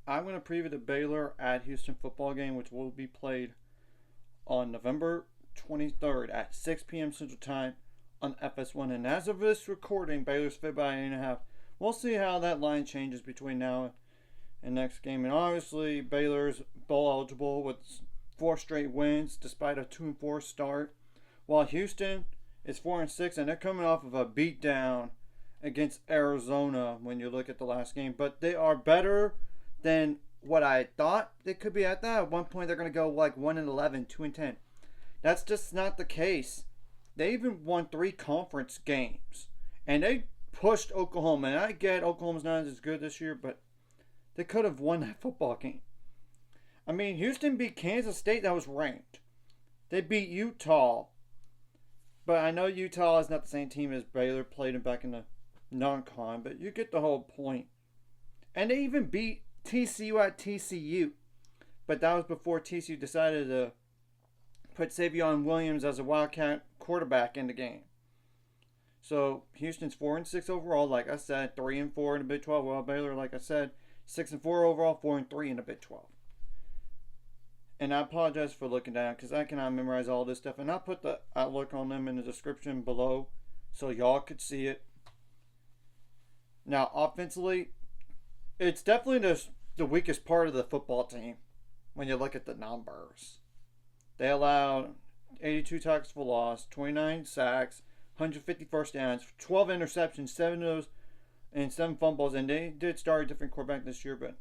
I'm going to preview the Baylor at Houston football game, which will be played on November 23rd at 6 p.m. Central Time on FS1. And as of this recording, Baylor's favored by 8.5. We'll see how that line changes between now and next game. And obviously, Baylor's bowl eligible with 4 straight wins despite a 2-4 start, while Houston is 4-6, and they're coming off of a beatdown against Arizona when you look at the last game. But they are better than what I thought they could be. At that at one point they're going to go like 1-11, 2-10. That's just not the case. They even won 3 conference games, and they pushed Oklahoma. And I get Oklahoma's not as good this year, but they could have won that football game. I mean, Houston beat Kansas State that was ranked. They beat Utah. But I know Utah is not the same team as Baylor, played them back in the non-con, but you get the whole point. And they even beat TCU at TCU. But that was before TCU decided to put Savion Williams as a Wildcat quarterback in the game. So Houston's 4-6 overall, like I said, 3-4 in the Big 12. Well, Baylor, like I said, 6-4 overall, 4-3 in the Big 12. And I apologize for looking down because I cannot memorize all this stuff. And I'll put the outlook on them in the description below so y'all could see it. Now, offensively, it's definitely the weakest part of the football team when you look at the numbers. They allowed 82 tackles for loss, 29 sacks, 150 first downs, 12 interceptions, 7 of those, and 7 fumbles. And they did start a different quarterback this year, but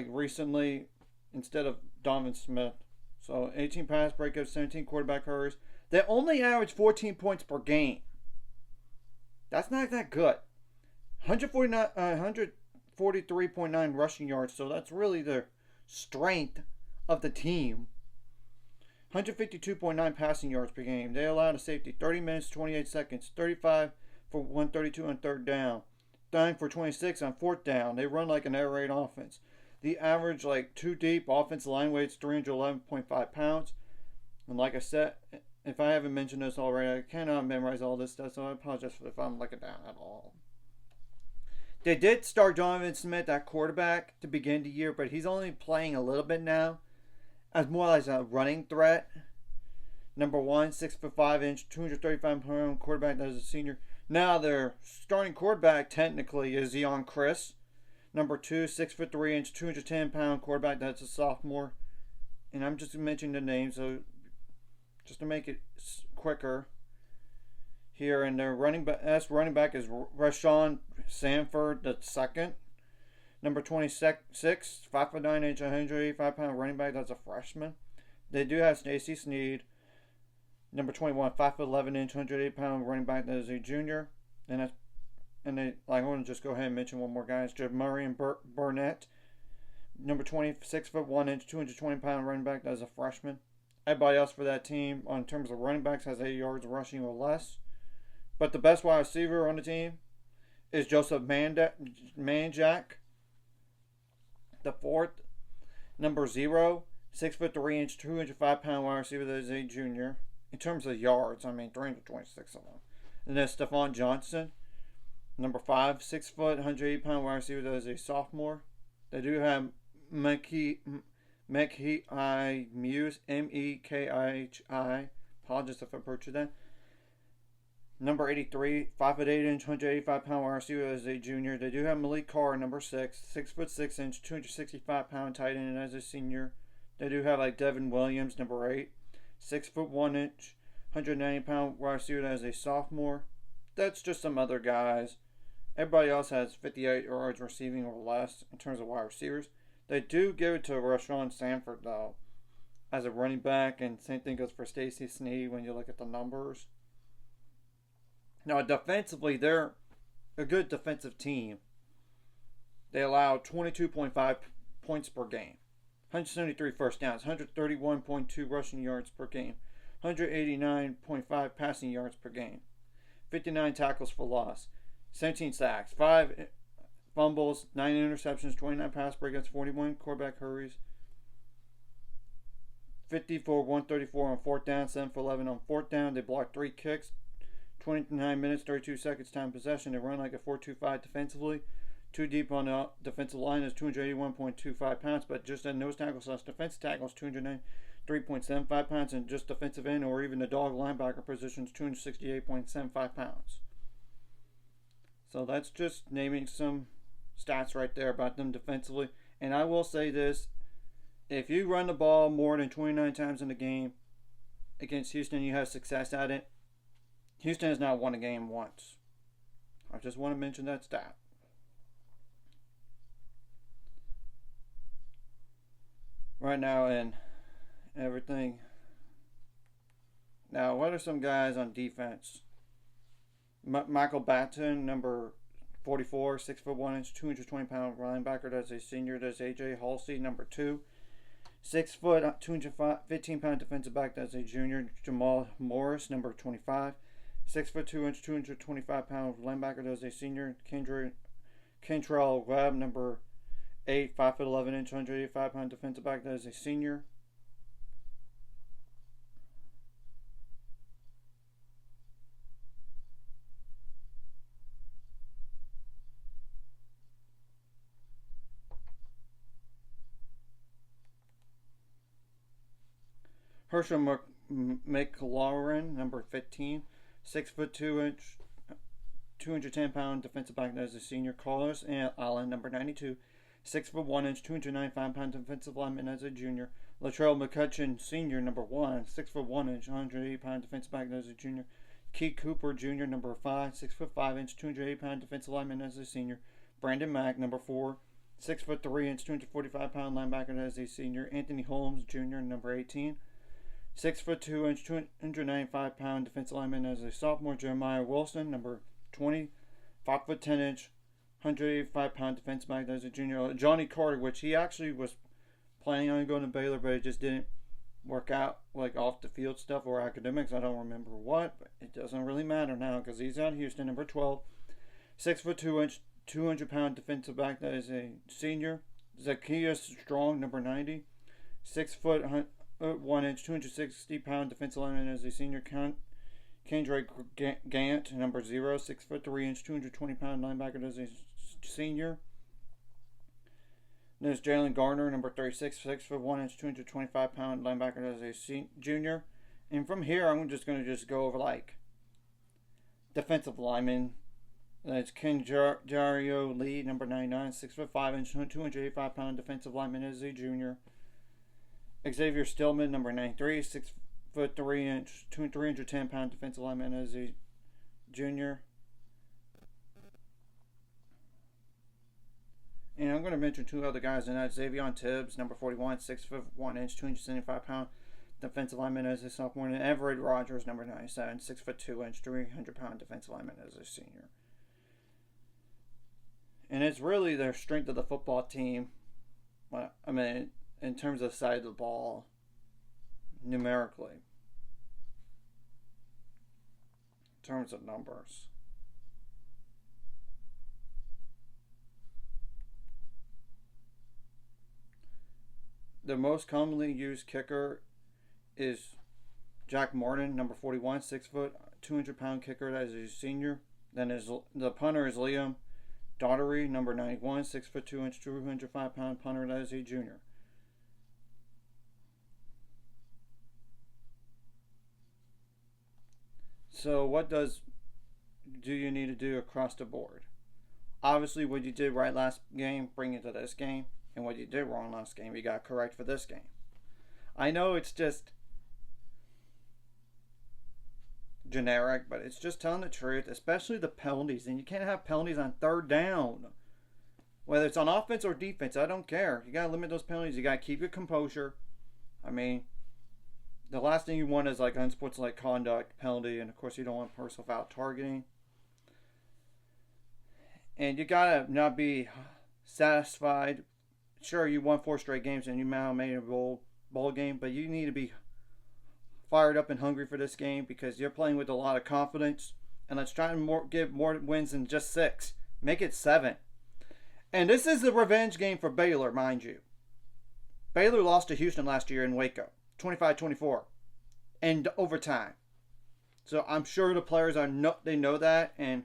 recently, instead of Donovan Smith. So 18 pass breakups, 17 quarterback hurries. They only average 14 points per game. That's not that good. 143.9 rushing yards, so that's really the strength of the team. 152.9 passing yards per game. They allowed a safety 30 minutes, 28 seconds, 35 for 132 on third down. 9 for 26 on fourth down. They run like an air raid offense. The average, 2 deep, offensive line weight's 311.5 pounds. And like I said, if I haven't mentioned this already, I cannot memorize all this stuff, so I apologize if I'm looking down at all. They did start Donovan Smith at quarterback to begin the year, but he's only playing a little bit now as more as a running threat. Number 1, 6'5", 235-pound quarterback that is a senior. Now their starting quarterback technically is Zeon Chris. Number 2, 6'3", 210-pound quarterback that's a sophomore. And I'm just mentioning the names, so just to make it quicker here. And their running back is Rashawn Sanford II. Number 26, 5'9", 185-pound running back that's a freshman. They do have Stacy Sneed. Number 21, 5'11", 108-pound running back that is a junior. I want to just go ahead and mention one more guy. It's Jamarian Burnett. Number 20, 6'1", 220-pound running back that is a freshman. Everybody else for that team, in terms of running backs, has 8 yards rushing or less. But the best wide receiver on the team is Joseph Manjack. The fourth, number 0, 6'3", 205-pound wide receiver that is a junior. In terms of yards, 326 of them. And then Stephon Johnson, number 5, 6 foot, 180-pound wide receiver that is a sophomore. They do have Mekhi Muse, Mekhi. Apologies if I butchered that. Number 83, 5'8", 185-pound wide receiver as a junior. They do have Malik Carr, number 6, 6'6", 265-pound tight end as a senior. They do have Devin Williams, number 8, 6'1", 190-pound wide receiver as a sophomore. That's just some other guys. Everybody else has 58 yards receiving or less in terms of wide receivers. They do give it to Rashawn Sanford, though, as a running back, and same thing goes for Stacy Sneed when you look at the numbers. Now, defensively, they're a good defensive team. They allow 22.5 points per game, 173 first downs, 131.2 rushing yards per game, 189.5 passing yards per game, 59 tackles for loss, 17 sacks, 5 fumbles, 9 interceptions, 29 pass breakups, 41 quarterback hurries, 50 for 134 on fourth down, 7 for 11 on fourth down. They blocked 3 kicks, 29 minutes, 32 seconds time possession. They run like a 4-2-5 defensively. Too deep on the defensive line is 281.25 pounds, but just at nose tackle slash defensive tackle is 293.75 pounds, and just defensive end or even the dog linebacker position is 268.75 pounds. So that's just naming some stats right there about them defensively. And I will say this, if you run the ball more than 29 times in the game against Houston, you have success at it. Houston has not won a game once. I just want to mention that stat. Right now and everything. Now, what are some guys on defense? Michael Batten, number 44, 6'1", 220-pound linebacker. That's a senior. That's AJ Halsey, number 2. 6 foot, 215-pound defensive back. That's a junior. Jamal Morris, number 25. 6'2", 225-pound linebacker. That's a senior. Kentrell Webb, number 8, 5'11", 185-pound defensive back. That is a senior. Herschel McLaurin, number 15, 6'2", 210-pound defensive back. That is a senior. Carlos Allen, number 92, 6'1", 295-pound defensive lineman as a junior. Latrell McCutcheon, senior, number 1, 6'1", 180-pound defensive back as a junior. Keith Cooper, junior, number 5, 6'5", 280-pound defensive lineman as a senior. Brandon Mack, number 4, 6'3", 245-pound linebacker as a senior. Anthony Holmes, junior, number 18, 6'2", 295-pound defensive lineman as a sophomore. Jeremiah Wilson, number 20, 5'10", 185-pound defensive back as a junior. Johnny Carter, which he actually was planning on going to Baylor, but it just didn't work out, like off the field stuff or academics. I don't remember what, but it doesn't really matter now because he's out of Houston. Number 12, 6'2", 200-pound defensive back that is a senior. Zacchaeus Strong, number 90, 6'1", 260-pound defensive lineman as a senior. Kendra Gant, number 0, 6'3", 220-pound linebacker as a senior. There's Jalen Garner, number 36, 6'1", 225-pound linebacker as a junior. And from here, I'm just going to go over like defensive linemen. That's Ken Jario Lee, number 99, 6'5", 285-pound defensive lineman as a junior. Xavier Stillman, number 93, 6'3", 310-pound defensive lineman as a junior. And I'm going to mention 2 other guys in that. Xavier Tibbs, number 41, 6'1", 275-pound defensive lineman as a sophomore. And Everett Rogers, number 97, 6'2", 300-pound defensive lineman as a senior. And it's really their strength of the football team. I mean, in terms of the side of the ball, numerically, in terms of numbers. The most commonly used kicker is Jack Martin, number 41, 6 foot, 200-pound kicker as a senior. Then the punter is Liam Daughtery, number 91, 6'2", 205-pound punter as a junior. So what do you need to do across the board? Obviously, what you did right last game, bring it to this game. And what you did wrong last game, you got correct for this game. I know it's just generic, but it's just telling the truth, especially the penalties. And you can't have penalties on 3rd down. Whether it's on offense or defense, I don't care. You got to limit those penalties. You got to keep your composure. I mean, the last thing you want is like unsportsmanlike conduct penalty. And, of course, you don't want personal foul targeting. And you got to not be satisfied. Sure, you won 4 straight games and you now made a bowl game, but you need to be fired up and hungry for this game because you're playing with a lot of confidence. And let's try and get more wins than just 6. Make it 7. And this is the revenge game for Baylor, mind you. Baylor lost to Houston last year in Waco, 25-24, in overtime. So I'm sure the players they know that, and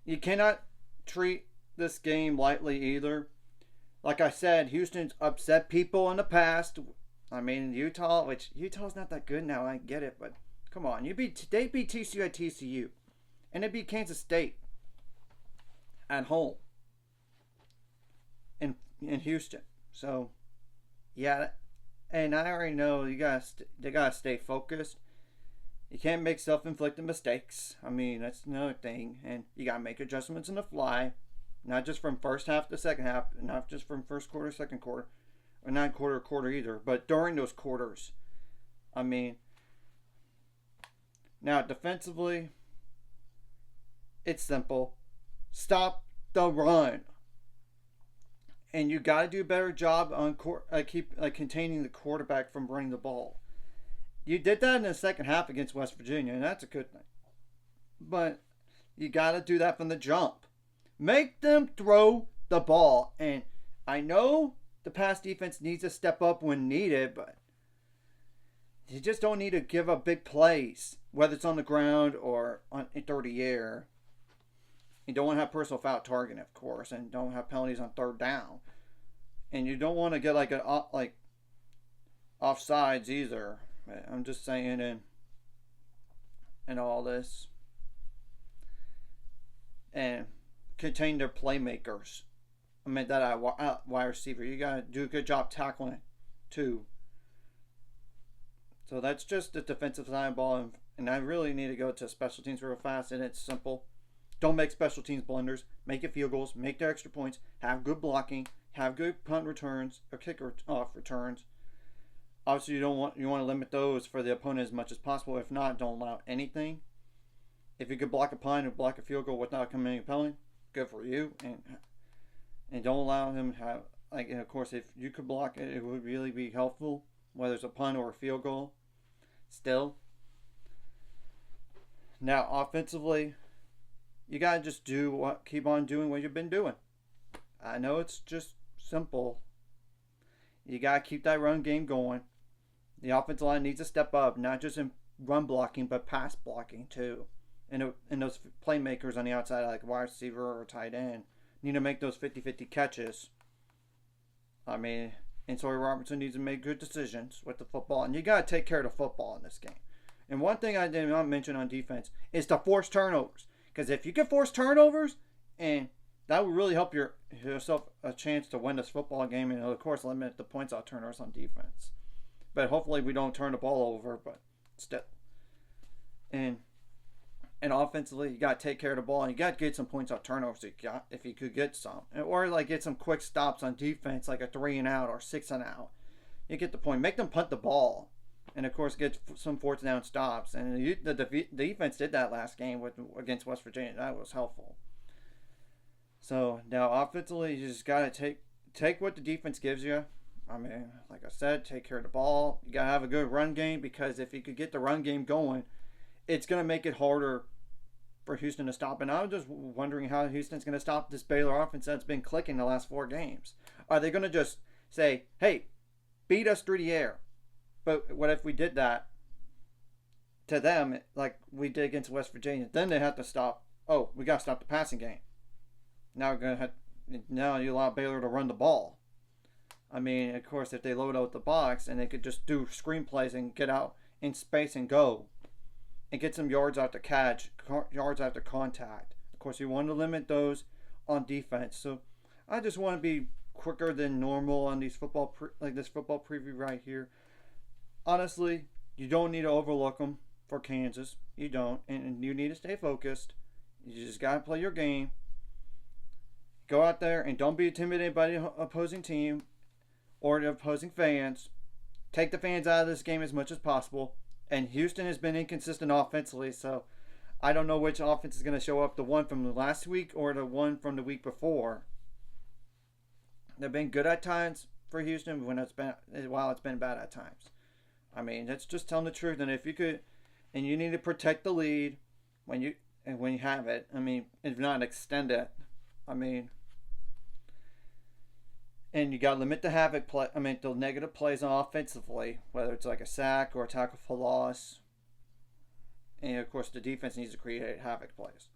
you cannot treat this game lightly either. Like I said, Houston's upset people in the past. I mean, Utah's not that good now. I get it, but come on, they beat TCU at TCU, and they beat Kansas State at home in Houston. So, yeah, and I already know they gotta stay focused. You can't make self-inflicted mistakes. I mean, that's another thing, and you gotta make adjustments on the fly, not just from first half to second half, not just from first quarter, second quarter, or not quarter either, but during those quarters. I mean, now defensively, it's simple. Stop the run. And you got to do a better job on containing the quarterback from running the ball. You did that in the second half against West Virginia, and that's a good thing. But you got to do that from the jump. Make them throw the ball. And I know the pass defense needs to step up when needed, but you just don't need to give up big plays, whether it's on the ground or through the air. You don't want to have personal foul targeting, of course, and don't have penalties on third down. And you don't want to get like offsides either. I'm just saying, and all this, and contain their playmakers. I mean that wide receiver. You gotta do a good job tackling it too. So that's just the defensive side of the ball, and I really need to go to special teams real fast, and it's simple. Don't make special teams blunders. Make it field goals. Make their extra points. Have good blocking. Have good punt returns or kick off returns. Obviously, you want to limit those for the opponent as much as possible. If not, don't allow anything. If you could block a punt or block a field goal without committing a penalty, good for you. And don't allow him to have and of course, if you could block it, it would really be helpful. Whether it's a punt or a field goal, still. Now, offensively, you gotta just keep on doing what you've been doing. I know it's just simple. You gotta keep that run game going. The offensive line needs to step up, not just in run blocking, but pass blocking too. And those playmakers on the outside, like wide receiver or tight end, need to make those 50-50 catches. I mean, and Sawyer Robertson needs to make good decisions with the football, and you gotta take care of the football in this game. And one thing I did not mention on defense is to force turnovers. Because if you can force turnovers, and that would really help yourself a chance to win this football game, and of course limit the points out turnovers on defense. But hopefully we don't turn the ball over. But still, and offensively, you got to take care of the ball, and you got to get some points out turnovers if you could get some, or like get some quick stops on defense, like a 3-and-out or 6-and-out. You get the point. Make them punt the ball. And, of course, get some fourth down stops. And the defense did that last game against West Virginia. That was helpful. So, now, offensively, you just got to take what the defense gives you. I mean, like I said, take care of the ball. You got to have a good run game, because if you could get the run game going, it's going to make it harder for Houston to stop. And I was just wondering how Houston's going to stop this Baylor offense that's been clicking the last 4 games. Are they going to just say, hey, beat us through the air? But what if we did that to them like we did against West Virginia? Then they have to stop. Oh, we got to stop the passing game. Now you allow Baylor to run the ball. I mean, of course, if they load out the box and they could just do screen plays and get out in space and go and get some yards after catch, yards after contact. Of course, you want to limit those on defense. So I just want to be quicker than normal on these football preview right here. Honestly, you don't need to overlook them for Kansas. You don't. And you need to stay focused. You just got to play your game. Go out there and don't be intimidated by the opposing team or the opposing fans. Take the fans out of this game as much as possible. And Houston has been inconsistent offensively, so I don't know which offense is going to show up, the one from the last week or the one from the week before. They've been good at times for Houston while it's been bad at times. I mean, that's just telling the truth. And if you could, and you need to protect the lead when you have it. I mean, if not, extend it. I mean, and you got to limit the the negative plays on offensively, whether it's like a sack or a tackle for loss. And of course, the defense needs to create havoc plays.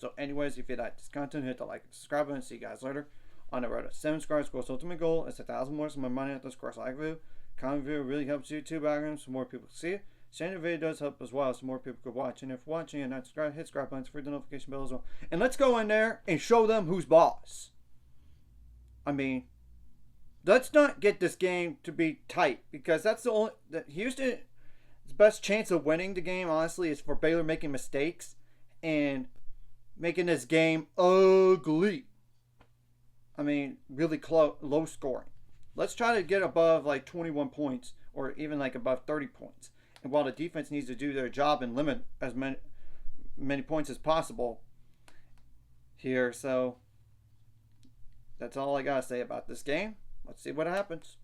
So anyways, if you like this content, hit the like and subscribe button. See you guys later. On the road to 7 subscribers. Course ultimate goal is 1,000 more. So my money at this course like video. Comment video really helps YouTube algorithms so more people can see it. Sharing the video does help as well so more people could watch. And if watching and not subscribed, hit subscribe button for the notification bell as well. And let's go in there and show them who's boss. I mean, let's not get this game to be tight, because that's the only that Houston's best chance of winning the game, honestly, is for Baylor making mistakes and making this game ugly. I mean, really low scoring. Let's try to get above like 21 points or even like above 30 points. And while the defense needs to do their job and limit as many points as possible here, so that's all I gotta say about this game. Let's see what happens.